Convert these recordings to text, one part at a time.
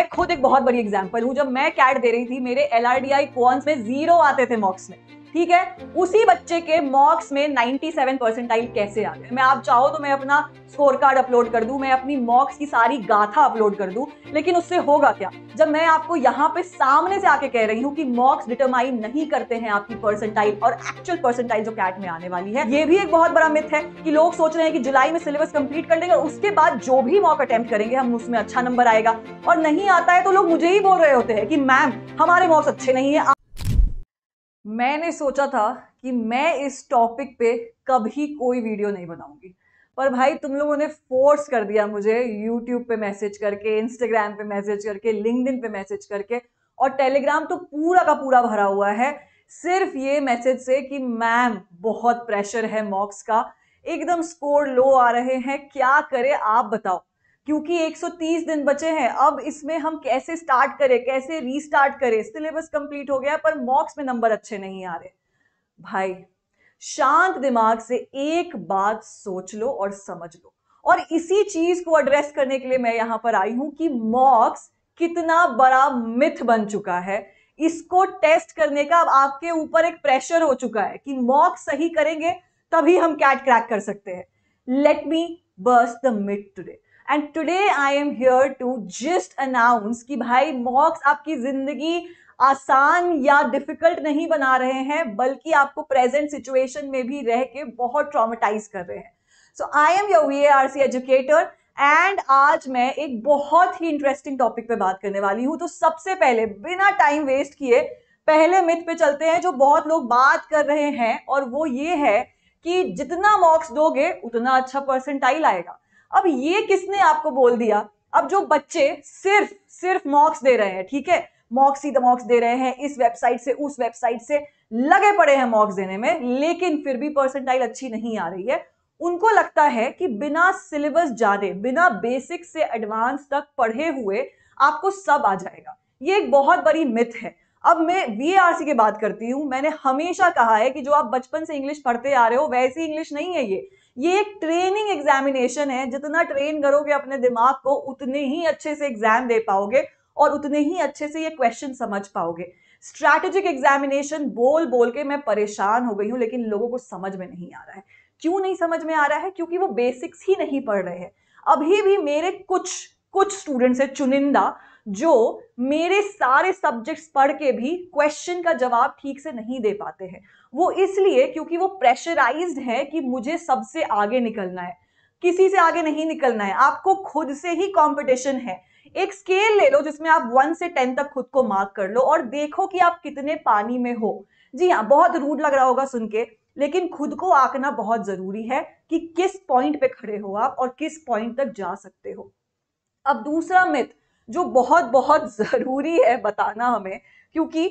खुद एक बहुत बड़ी एग्जांपल हूं। जब मैं कैट दे रही थी, मेरे LRDI क्वांट्स में 0 आते थे मॉक्स में, ठीक है। उसी बच्चे के मॉक्स में 97 परसेंटाइल कैसे आ गए? मैं, आप चाहो तो मैं अपना स्कोर कार्ड अपलोड कर दूं, मैं अपनी मॉक्स की सारी गाथा अपलोड कर दूं, लेकिन उससे होगा क्या? जब मैं आपको यहाँ पे सामने से आके कह रही हूँ कि मॉक्स डिटरमाइन नहीं करते हैं आपकी परसेंटाइल और एक्चुअल परसेंटाइल जो कैट में आने वाली है। ये भी एक बहुत बड़ा मिथ है कि लोग सोच रहे हैं कि जुलाई में सिलेबस कंप्लीट कर लेंगे और उसके बाद जो भी मॉक अटेम्प्ट करेंगे हम उसमें अच्छा नंबर आएगा, और नहीं आता है तो लोग मुझे ही बोल रहे होते हैं कि मैम हमारे मॉक्स अच्छे नहीं है। मैंने सोचा था कि मैं इस टॉपिक पे कभी कोई वीडियो नहीं बनाऊंगी, पर भाई तुम लोगों ने फोर्स कर दिया मुझे, यूट्यूब पे मैसेज करके, इंस्टाग्राम पे मैसेज करके, लिंक्डइन पे मैसेज करके, और टेलीग्राम तो पूरा का पूरा भरा हुआ है सिर्फ ये मैसेज से कि मैम बहुत प्रेशर है मॉक्स का, एकदम स्कोर लो आ रहे हैं, क्या करे आप बताओ। क्योंकि 130 दिन बचे हैं, अब इसमें हम कैसे स्टार्ट करें, कैसे रीस्टार्ट करें? सिलेबस कंप्लीट हो गया पर मॉक्स में नंबर अच्छे नहीं आ रहे। भाई शांत दिमाग से एक बात सोच लो और समझ लो, और इसी चीज को एड्रेस करने के लिए मैं यहां पर आई हूं कि मॉक्स कितना बड़ा मिथ बन चुका है। इसको टेस्ट करने का अब आपके ऊपर एक प्रेशर हो चुका है कि मॉक्स सही करेंगे तभी हम कैट क्रैक कर सकते हैं। Let me burst the myth today, and today I am here to just announce कि भाई मॉक्स आपकी जिंदगी आसान या डिफिकल्ट नहीं बना रहे हैं, बल्कि आपको प्रेजेंट सिचुएशन में भी रह के बहुत ट्रॉमेटाइज कर रहे हैं। So I am your VARC educator, and आज मैं एक बहुत ही इंटरेस्टिंग टॉपिक पे बात करने वाली हूं। तो सबसे पहले बिना टाइम वेस्ट किए पहले मिथ पे चलते हैं जो बहुत लोग बात कर रहे हैं, और वो ये है कि जितना मॉक्स दोगे उतना अच्छा परसेंटाइल आएगा। अब ये किसने आपको बोल दिया? अब जो बच्चे सिर्फ मॉक्स दे रहे हैं, ठीक है, मॉक्स ही मॉक्स दे रहे हैं, इस वेबसाइट से उस वेबसाइट से लगे पड़े हैं मॉक्स देने में, लेकिन फिर भी परसेंटाइल अच्छी नहीं आ रही है, उनको लगता है कि बिना सिलेबस जाने, बिना बेसिक से एडवांस तक पढ़े हुए आपको सब आ जाएगा। ये एक बहुत बड़ी मिथ है। अब मैं VARC की बात करती हूं। मैंने हमेशा कहा है कि जो आप बचपन से इंग्लिश पढ़ते आ रहे हो वैसी इंग्लिश नहीं है ये एक ट्रेनिंग एग्जामिनेशन है। जितना ट्रेन करोगे अपने दिमाग को उतने ही अच्छे से एग्जाम दे पाओगे और उतने ही अच्छे से ये क्वेश्चन समझ पाओगे। स्ट्रैटेजिक एग्जामिनेशन बोल बोल के मैं परेशान हो गई हूं, लेकिन लोगों को समझ में नहीं आ रहा है। क्यों नहीं समझ में आ रहा है? क्योंकि वो बेसिक्स ही नहीं पढ़ रहे हैं। अभी भी मेरे कुछ स्टूडेंट्स हैं, चुनिंदा, जो मेरे सारे सब्जेक्ट्स पढ़ के भी क्वेश्चन का जवाब ठीक से नहीं दे पाते हैं। वो इसलिए क्योंकि वो प्रेशराइज्ड है कि मुझे सबसे आगे निकलना है। किसी से आगे नहीं निकलना है, आपको खुद से ही कंपटीशन है। एक स्केल ले लो जिसमें आप 1 से 10 तक खुद को मार्क कर लो और देखो कि आप कितने पानी में हो। जी हाँ, बहुत रूड लग रहा होगा सुन के, लेकिन खुद को आंकना बहुत जरूरी है कि किस पॉइंट पे खड़े हो आप और किस पॉइंट तक जा सकते हो। अब दूसरा मिथ जो बहुत बहुत जरूरी है बताना हमें, क्योंकि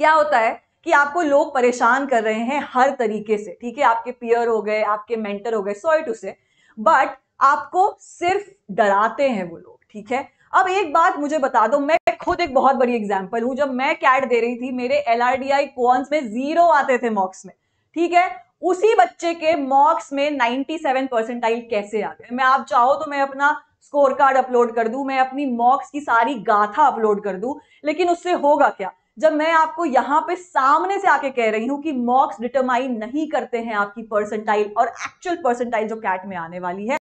क्या होता है कि आपको लोग परेशान कर रहे हैं हर तरीके से, ठीक है, आपके पीयर हो गए, आपके मेंटर हो गए, सॉरी टू से, बट आपको सिर्फ डराते हैं वो लोग, ठीक है। अब एक बात मुझे बता दो, मैं खुद एक बहुत बड़ी एग्जांपल हूं। जब मैं कैट दे रही थी, मेरे LRDI क्वांट्स में 0 आते थे मॉक्स में, ठीक है। उसी बच्चे के मॉक्स में 97 परसेंटाइल कैसे आ गए? मैं, आप चाहो तो मैं अपना स्कोर कार्ड अपलोड कर दूं, मैं अपनी मॉक्स की सारी गाथा अपलोड कर दूं, लेकिन उससे होगा क्या? जब मैं आपको यहां पे सामने से आके कह रही हूं कि मॉक्स डिटरमाइन नहीं करते हैं आपकी परसेंटाइल और एक्चुअल परसेंटाइल जो कैट में आने वाली है।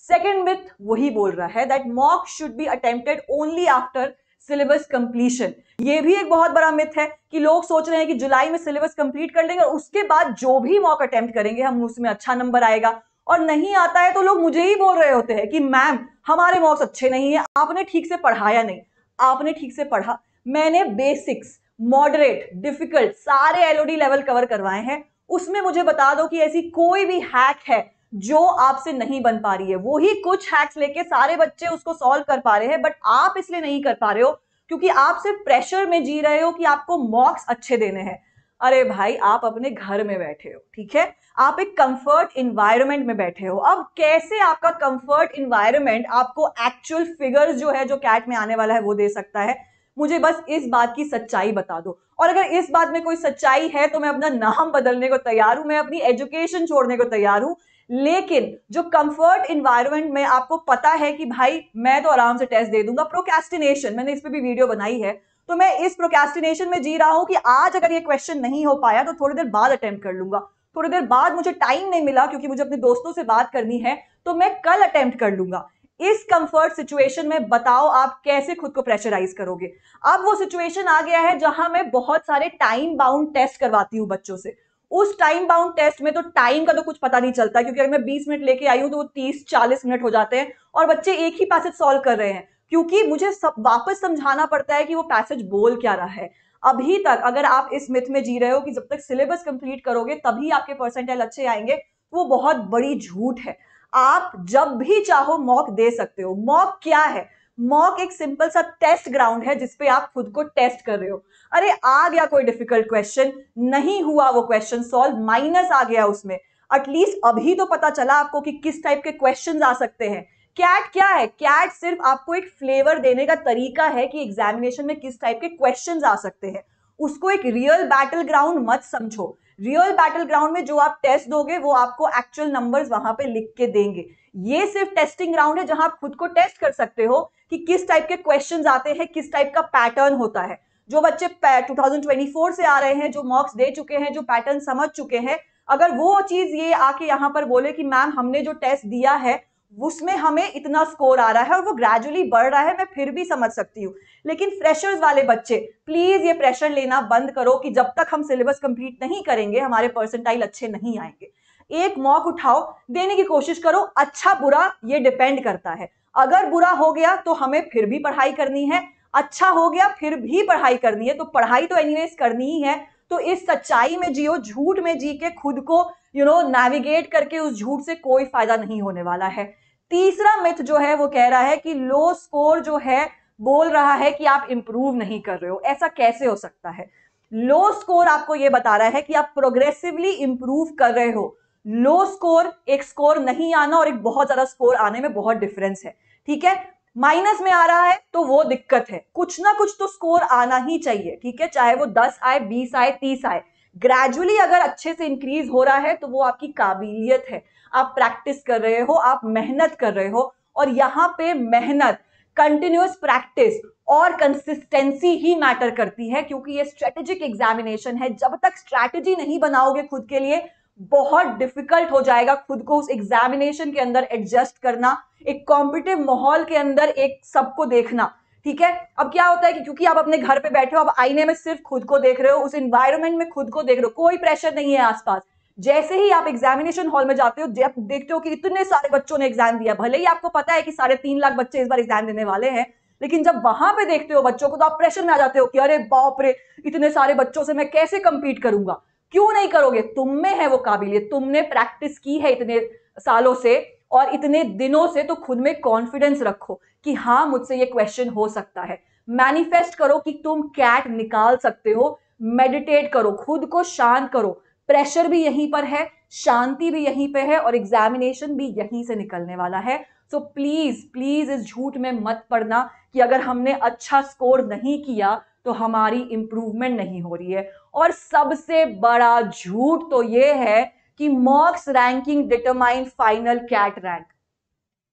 सेकेंड मिथ वही बोल रहा है that mock should be attempted only after syllabus completion. ये भी एक बहुत बड़ा मिथ है कि लोग सोच रहे हैं कि जुलाई में सिलेबस कंप्लीट कर लेंगे और उसके बाद जो भी मॉक अटेम्प्ट करेंगे हम उसमें अच्छा नंबर आएगा, और नहीं आता है तो लोग मुझे ही बोल रहे होते हैं कि मैम हमारे मॉक्स अच्छे नहीं है, आपने ठीक से पढ़ाया नहीं। आपने ठीक से पढ़ा, मैंने बेसिक्स, मॉडरेट, डिफिकल्ट सारे LOD लेवल कवर करवाए हैं। उसमें मुझे बता दो कि ऐसी कोई भी हैक है जो आपसे नहीं बन पा रही है। वो ही कुछ हैक्स लेके सारे बच्चे उसको सॉल्व कर पा रहे हैं, बट आप इसलिए नहीं कर पा रहे हो क्योंकि आप सिर्फ प्रेशर में जी रहे हो कि आपको मॉक्स अच्छे देने हैं। अरे भाई, आप अपने घर में बैठे हो, ठीक है, आप एक कंफर्ट इन्वायरमेंट में बैठे हो। अब कैसे आपका कंफर्ट इन्वायरमेंट आपको एक्चुअल फिगर्स जो है, जो कैट में आने वाला है, वो दे सकता है? मुझे बस इस बात की सच्चाई बता दो, और अगर इस बात में कोई सच्चाई है तो मैं अपना नाम बदलने को तैयार हूं, मैं अपनी एजुकेशन छोड़ने को तैयार हूं, लेकिन जो कंफर्ट इन्वायरमेंट में आपको पता है कि भाई मैं तो आराम से टेस्ट दे दूंगा, प्रोक्रेस्टिनेशन, मैंने इस पे भी वीडियो बनाई है, तो मैं इस प्रोक्रेस्टिनेशन में जी रहा हूं कि आज अगर ये क्वेश्चन नहीं हो पाया तो थोड़ी देर बाद अटेम्प्ट कर लूंगा, थोड़ी देर बाद मुझे टाइम नहीं मिला क्योंकि मुझे अपने दोस्तों से बात करनी है तो मैं कल अटेम्प्ट कर लूंगा। इस कंफर्ट सिचुएशन में बताओ आप कैसे खुद को प्रेशराइज करोगे। अब वो सिचुएशन आ गया है जहां मैं बहुत सारे टाइम बाउंड टेस्ट करवाती हूँ बच्चों से। उस टाइम बाउंड टेस्ट में तो टाइम का तो कुछ पता नहीं चलता, क्योंकि अगर मैं 20 मिनट लेके आई हूं तो वो 30-40 मिनट हो जाते हैं और बच्चे एक ही पैसेज सॉल्व कर रहे हैं, क्योंकि मुझे सब वापस समझाना पड़ता है कि वो पैसेज बोल क्या रहा है। अभी तक अगर आप इस मिथ में जी रहे हो कि जब तक सिलेबस कंप्लीट करोगे तभी आपके परसेंटाइल अच्छे आएंगे, वो बहुत बड़ी झूठ है। आप जब भी चाहो मॉक दे सकते हो। मॉक क्या है? मॉक एक सिंपल सा टेस्ट ग्राउंड है जिसपे आप खुद को टेस्ट कर रहे हो। अरे आ गया कोई डिफिकल्ट क्वेश्चन, नहीं हुआ वो क्वेश्चन सॉल्व, माइनस आ गया उसमें, एटलीस्ट अभी तो पता चला आपको कि किस टाइप के क्वेश्चंस आ सकते हैं। कैट क्या है? कैट सिर्फ आपको एक फ्लेवर देने का तरीका है कि एग्जामिनेशन में किस टाइप के क्वेश्चंस आ सकते हैं। उसको एक रियल बैटल ग्राउंड मत समझो। रियल बैटल ग्राउंड में जो आप टेस्ट दोगे वो आपको एक्चुअल नंबर्स वहां पे लिख के देंगे। ये सिर्फ टेस्टिंग ग्राउंड है जहां आप खुद को टेस्ट कर सकते हो कि किस टाइप के क्वेश्चंस आते हैं, किस टाइप का पैटर्न होता है। जो बच्चे 2024 से आ रहे हैं, जो मॉक्स दे चुके हैं, जो पैटर्न समझ चुके हैं, अगर वो चीज ये आके यहाँ पर बोले कि मैम हमने जो टेस्ट दिया है उसमें हमें इतना स्कोर आ रहा है और वो ग्रेजुअली बढ़ रहा है, मैं फिर भी समझ सकती हूँ। लेकिन फ्रेशर्स वाले बच्चे प्लीज ये प्रेशर लेना बंद करो कि जब तक हम सिलेबस कंप्लीट नहीं करेंगे हमारे परसेंटाइल अच्छे नहीं आएंगे। एक मॉक उठाओ, देने की कोशिश करो। अच्छा बुरा ये डिपेंड करता है। अगर बुरा हो गया तो हमें फिर भी पढ़ाई करनी है, अच्छा हो गया फिर भी पढ़ाई करनी है, तो पढ़ाई तो एनीवेज करनी ही है। तो इस सच्चाई में जियो, झूठ में जी के खुद को नेविगेट करके उस झूठ से कोई फायदा नहीं होने वाला है। तीसरा मिथ जो है वो कह रहा है कि लो स्कोर जो है बोल रहा है कि आप इंप्रूव नहीं कर रहे हो। ऐसा कैसे हो सकता है? लो स्कोर आपको ये बता रहा है कि आप प्रोग्रेसिवली इंप्रूव कर रहे हो। लो स्कोर, एक स्कोर नहीं आना और एक बहुत ज्यादा स्कोर आने में बहुत डिफरेंस है, ठीक है। माइनस में आ रहा है तो वो दिक्कत है, कुछ ना कुछ तो स्कोर आना ही चाहिए, ठीक है, चाहे वो 10 आए, 20 आए, 30 आए। ग्रेजुअली अगर अच्छे से इंक्रीज हो रहा है तो वो आपकी काबिलियत है। आप प्रैक्टिस कर रहे हो, आप मेहनत कर रहे हो, और यहाँ पे मेहनत, कंटिन्यूअस प्रैक्टिस और कंसिस्टेंसी ही मैटर करती है, क्योंकि ये स्ट्रेटेजिक एग्जामिनेशन है। जब तक स्ट्रैटेजी नहीं बनाओगे खुद के लिए, बहुत डिफिकल्ट हो जाएगा खुद को उस एग्जामिनेशन के अंदर एडजस्ट करना, एक कॉम्पिटिटिव माहौल के अंदर एक सबको देखना, ठीक है। अब क्या होता है कि क्योंकि आप अपने घर पे बैठे हो, अब आईने में सिर्फ खुद को देख रहे हो, उस एनवायरनमेंट में खुद को देख रहे हो, कोई प्रेशर नहीं है आसपास। जैसे ही आप एग्जामिनेशन हॉल में जाते हो, जब देखते हो कि इतने सारे बच्चों ने एग्जाम दिया, भले ही आपको पता है कि 3.5 लाख बच्चे इस बार एग्जाम देने वाले हैं, लेकिन जब वहां पे देखते हो बच्चों को तो आप प्रेशर में आ जाते हो कि अरे बाप रे, इतने सारे बच्चों से मैं कैसे कंपीट करूंगा। क्यों नहीं करोगे? तुम में है वो काबिलियत, तुमने प्रैक्टिस की है इतने सालों से और इतने दिनों से, तो खुद में कॉन्फिडेंस रखो कि हाँ मुझसे ये क्वेश्चन हो सकता है। मैनिफेस्ट करो कि तुम कैट निकाल सकते हो। मेडिटेट करो, खुद को शांत करो। प्रेशर भी यहीं पर है, शांति भी यहीं पे है, और एग्जामिनेशन भी यहीं से निकलने वाला है। सो प्लीज प्लीज इस झूठ में मत पड़ना कि अगर हमने अच्छा स्कोर नहीं किया तो हमारी इंप्रूवमेंट नहीं हो रही है। और सबसे बड़ा झूठ तो ये है कि mocks ranking determine final CAT rank.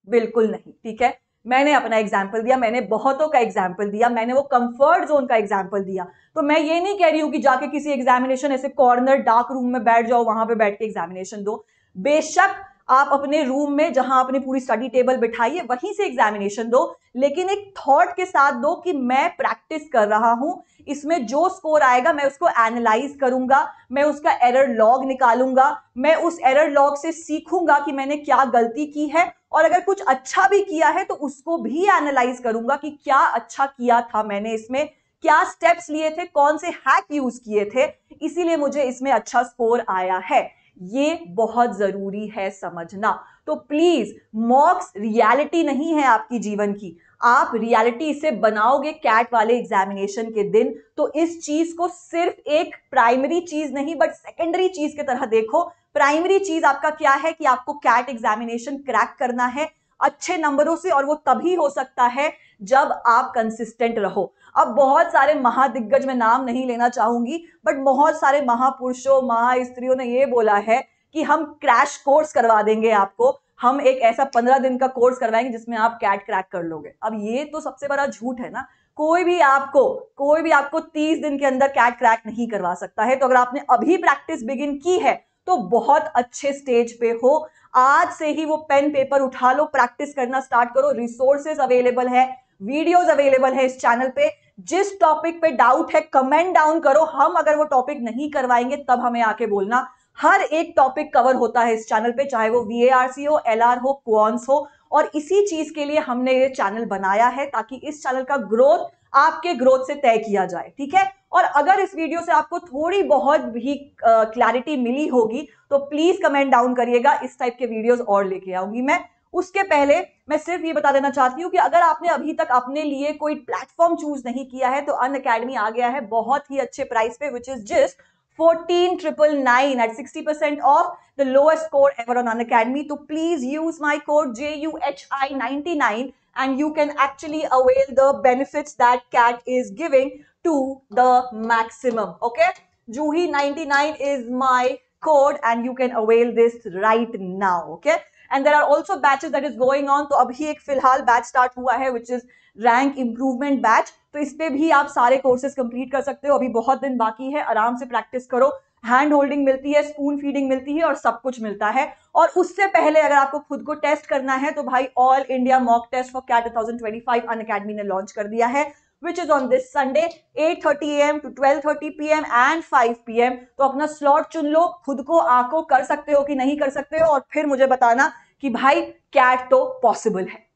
बिल्कुल नहीं, ठीक है। मैंने अपना एग्जाम्पल दिया, मैंने बहुतों का एग्जाम्पल दिया, मैंने वो कंफर्ट जोन का एग्जाम्पल दिया। तो मैं ये नहीं कह रही हूं कि जाके किसी एग्जामिनेशन ऐसे कॉर्नर डार्क रूम में बैठ जाओ, वहां पे बैठ के एग्जामिनेशन दो। बेशक आप अपने रूम में जहां अपनी पूरी स्टडी टेबल बिठाइए वहीं से एग्जामिनेशन दो, लेकिन एक थॉट के साथ दो कि मैं प्रैक्टिस कर रहा हूं, इसमें जो स्कोर आएगा मैं उसको एनालाइज करूंगा, मैं उसका एरर लॉग निकालूंगा, मैं उस एरर लॉग से सीखूंगा कि मैंने क्या गलती की है, और अगर कुछ अच्छा भी किया है तो उसको भी एनालाइज करूंगा कि क्या अच्छा किया था मैंने, इसमें क्या स्टेप्स लिए थे, कौन से हैक यूज किए थे, इसीलिए मुझे इसमें अच्छा स्कोर आया है। ये बहुत जरूरी है समझना। तो प्लीज, मॉक्स रियलिटी नहीं है आपकी जीवन की। आप रियलिटी इसे बनाओगे कैट वाले एग्जामिनेशन के दिन, तो इस चीज को सिर्फ एक प्राइमरी चीज नहीं बट सेकेंडरी चीज की तरह देखो। प्राइमरी चीज आपका क्या है कि आपको कैट एग्जामिनेशन क्रैक करना है अच्छे नंबरों से, और वो तभी हो सकता है जब आप कंसिस्टेंट रहो। अब बहुत सारे महादिग्गज, मैं नाम नहीं लेना चाहूंगी, बट बहुत सारे महापुरुषों, महास्त्रियों ने ये बोला है कि हम क्रैश कोर्स करवा देंगे आपको, हम एक ऐसा 15 दिन का कोर्स करवाएंगे जिसमें आप कैट क्रैक कर लोगे। अब ये तो सबसे बड़ा झूठ है ना, कोई भी आपको 30 दिन के अंदर कैट क्रैक नहीं करवा सकता है। तो अगर आपने अभी प्रैक्टिस बिगिन की है तो बहुत अच्छे स्टेज पे हो, आज से ही वो पेन पेपर उठा लो, प्रैक्टिस करना स्टार्ट करो। रिसोर्सेज अवेलेबल है, वीडियोस अवेलेबल है इस चैनल पे। जिस टॉपिक पे डाउट है कमेंट डाउन करो, हम अगर वो टॉपिक नहीं करवाएंगे तब हमें आके बोलना। हर एक टॉपिक कवर होता है इस चैनल पे, चाहे वो VARC हो, LR हो, क्वांस हो, और इसी चीज के लिए हमने ये चैनल बनाया है ताकि इस चैनल का ग्रोथ आपके ग्रोथ से तय किया जाए, ठीक है। और अगर इस वीडियो से आपको थोड़ी बहुत भी क्लैरिटी मिली होगी तो प्लीज कमेंट डाउन करिएगा, इस टाइप के वीडियोस और लेके आऊंगी मैं। उसके पहले मैं सिर्फ ये बता देना चाहती हूँ कि अगर आपने अभी तक अपने लिए कोई प्लेटफॉर्म चूज नहीं किया है तो अनअकैडमी आ गया है बहुत ही अच्छे प्राइस पे, which is just 14,999 at 60% off, the lowest score ever on Unacademy. So please use my code JUHI99 and you can actually avail the benefits that CAT is giving to the maximum. Okay, JUHI99 is my code and you can avail this right now. Okay, and there are also batches that is going on. तो अभी एक फिलहाल batch start हुआ है which is rank improvement batch, तो इस पे भी आप सारे कोर्सेज कंप्लीट कर सकते हो। अभी बहुत दिन बाकी है, आराम से प्रैक्टिस करो। हैंड होल्डिंग मिलती है, स्पून फीडिंग मिलती है और सब कुछ मिलता है। और उससे पहले अगर आपको खुद को टेस्ट करना है तो भाई all India mock test for CAT 2025 Unacademy ने लॉन्च कर दिया है, which is on this Sunday 8:30 AM to 12:30 PM and 5 PM। तो अपना स्लॉट चुन लो, खुद को आंको कर सकते हो कि नहीं कर सकते हो, और फिर मुझे बताना कि भाई कैट तो पॉसिबल है।